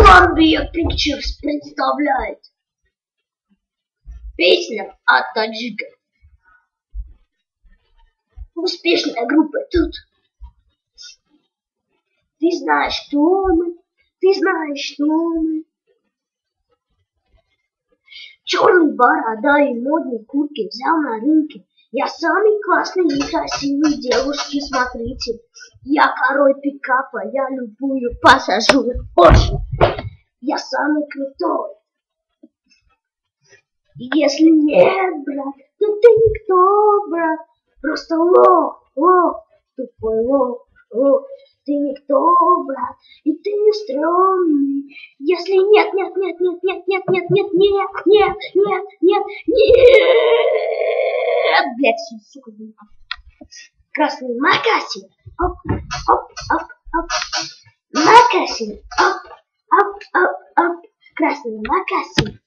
Columbia Pictures представляет песня от таджика. Успешная группа тут. Ты знаешь, что мы, ты знаешь, что мы. Черный борода и модные куртки взял на рынке. Я самый классный и красивый, девушки, смотрите. Я король пикапа, я любую посажу в Порше. Я самый крутой. Если нет, брат, то ты никто, брат. Просто лох, тупой лох. Ты никто, брат, и ты не стрёмный. Если нет, блядь, сука, красный макасин, оп, макасин, оп, красный макасин.